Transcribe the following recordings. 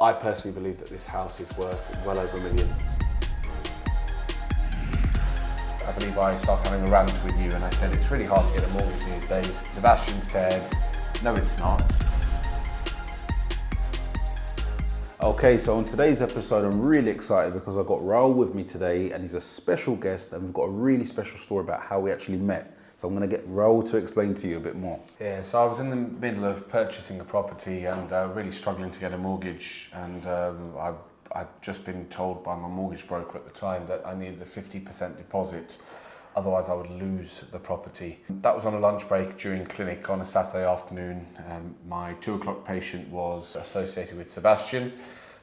I personally believe that this house is worth well over £1 million. I believe I started having a rant with you and I said it's really hard to get a mortgage these days. Sebastian said, no it's not. Okay, so on today's episode, I'm really excited because I've got Rahul with me today and he's a special guest and we've got a really special story about how we actually met. So I'm going to get Rahul to explain to you a bit more. Yeah, so I was in the middle of purchasing a property and really struggling to get a mortgage, and I'd just been told by my mortgage broker at the time that I needed a 50% deposit, otherwise I would lose the property. That was on a lunch break during clinic on a Saturday afternoon. My 2 o'clock patient was associated with Sebastian.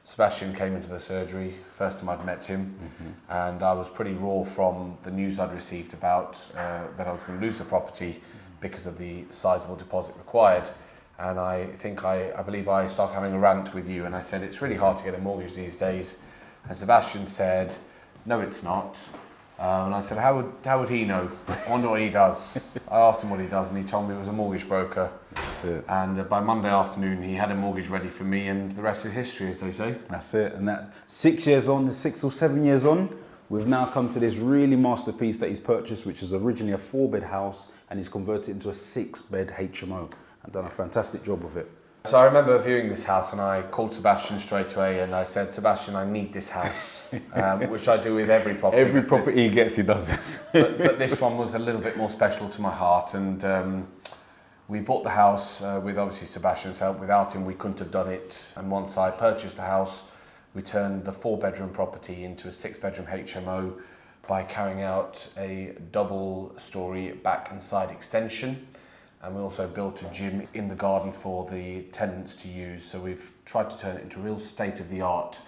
Sebastian came into the surgery, first time I'd met him, and I was pretty raw from the news I'd received about that I was going to lose the property because of the sizable deposit required. And I believe I started having a rant with you and I said it's really hard to get a mortgage these days. And Sebastian said, no it's not. And I said, how would he know? I wonder what he does. I asked him what he does and he told me it was a mortgage broker. That's it. And by Monday afternoon, he had a mortgage ready for me and the rest is history, as they say. That's it. And that 6 years on, 6 or 7 years on, we've now come to this really masterpiece that he's purchased, which is originally a 4-bed house and he's converted it into a 6-bed HMO and done a fantastic job with it. So I remember viewing this house and I called Sebastian straight away and I said, Sebastian, I need this house, which I do with every property. Every property he gets, he does this. but this one was a little bit more special to my heart, and we bought the house with obviously Sebastian's help. Without him, we couldn't have done it. And once I purchased the house, we turned the 4-bedroom property into a 6-bedroom HMO by carrying out a double-storey back and side extension. And we also built a gym in the garden for the tenants to use. So we've tried to turn it into a real state-of-the-art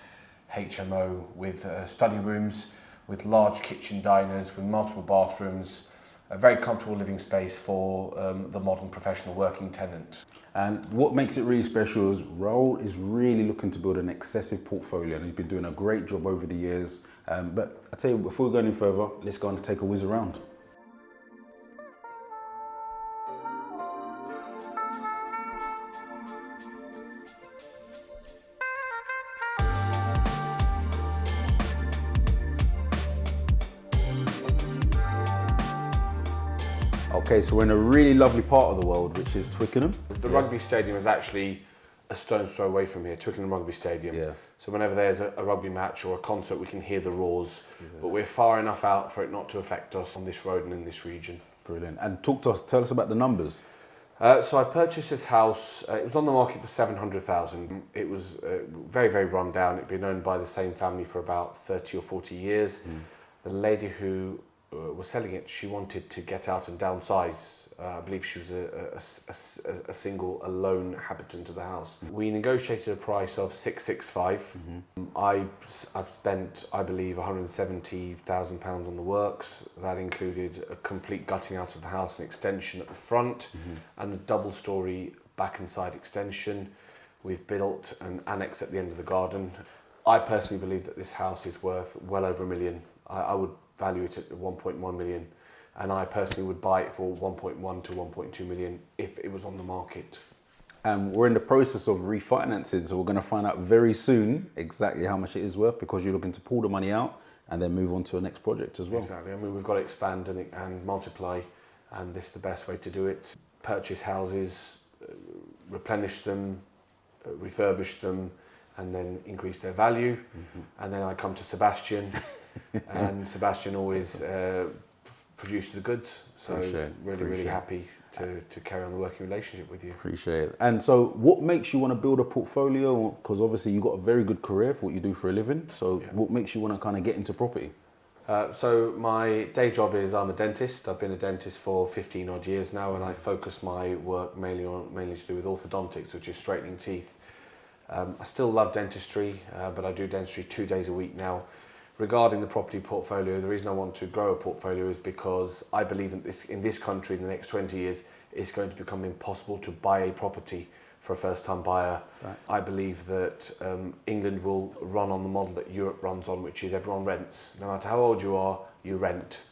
HMO with study rooms, with large kitchen diners, with multiple bathrooms, a very comfortable living space for the modern professional working tenant. And what makes it really special is Rahul is really looking to build an excessive portfolio and he's been doing a great job over the years. But I tell you, before we go any further, let's go and take a whiz around. Okay, so we're in a really lovely part of the world, which is Twickenham. The rugby stadium is actually a stone's throw away from here, Twickenham Rugby Stadium. Yeah. So whenever there's a rugby match or a concert, we can hear the roars, but we're far enough out for it not to affect us on this road and in this region. Brilliant. And tell us about the numbers. So I purchased this house, it was on the market for 700,000. It was very, very run down. It'd been owned by the same family for about 30 or 40 years. The lady who was selling it, she wanted to get out and downsize. I believe she was a single, alone habitant of the house. We negotiated a price of 665. I've spent, I believe, £170,000 on the works. That included a complete gutting out of the house, an extension at the front, and the double-storey back and side extension. We've built an annex at the end of the garden. I personally believe that this house is worth well over £1 million. I would value it at 1.1 million, and I personally would buy it for 1.1 to 1.2 million if it was on the market. We're in the process of refinancing, so we're going to find out very soon exactly how much it is worth, because you're looking to pull the money out and then move on to the next project as well. Exactly. I mean, we've got to expand and multiply, and this is the best way to do it. Purchase houses, replenish them, refurbish them, and then increase their value. And then I come to Sebastian, and Sebastian always produced the goods. So really happy to carry on the working relationship with you. Appreciate it. And so what makes you want to build a portfolio? Because obviously you've got a very good career for what you do for a living. So what makes you want to kind of get into property? So my day job is I'm a dentist. I've been a dentist for 15 odd years now, and I focus my work mainly to do with orthodontics, which is straightening teeth. I still love dentistry, but I do dentistry 2 days a week now. Regarding the property portfolio, the reason I want to grow a portfolio is because I believe in this country in the next 20 years, it's going to become impossible to buy a property for a first-time buyer. Right. I believe that England will run on the model that Europe runs on, which is everyone rents. No matter how old you are, you rent.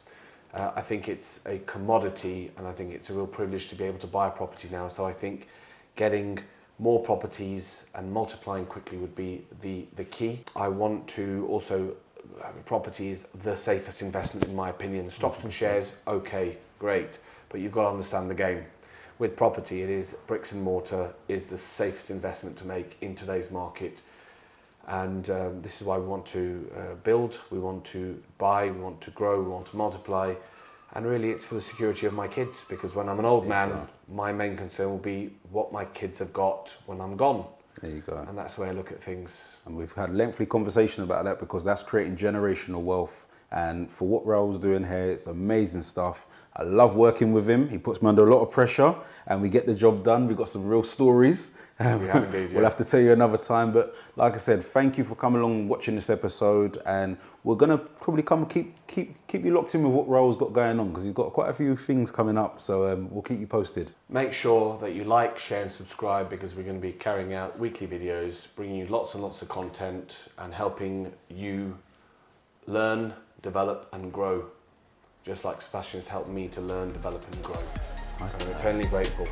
I think it's a commodity, and I think it's a real privilege to be able to buy a property now. So I think getting more properties and multiplying quickly would be the key. I want to also, property is the safest investment in my opinion. Stocks and shares, okay, great, but you've got to understand the game. With property, it is bricks and mortar is the safest investment to make in today's market. And this is why we want to build, we want to buy, we want to grow, we want to multiply. And really it's for the security of my kids, because when I'm an old man, my main concern will be what my kids have got when I'm gone. There you go. And that's the way I look at things. And we've had a lengthy conversation about that, because that's creating generational wealth. And for what Rahul's doing here, it's amazing stuff. I love working with him. He puts me under a lot of pressure and we get the job done. We've got some real stories. We have indeed, yeah. We'll have to tell you another time. But like I said, thank you for coming along and watching this episode. And we're going to probably come keep you locked in with what Rahul's got going on, because he's got quite a few things coming up. So we'll keep you posted. Make sure that you like, share and subscribe, because we're going to be carrying out weekly videos, bringing you lots and lots of content and helping you learn, develop and grow. Just like Sebastian has helped me to learn, develop and grow. I'm eternally grateful.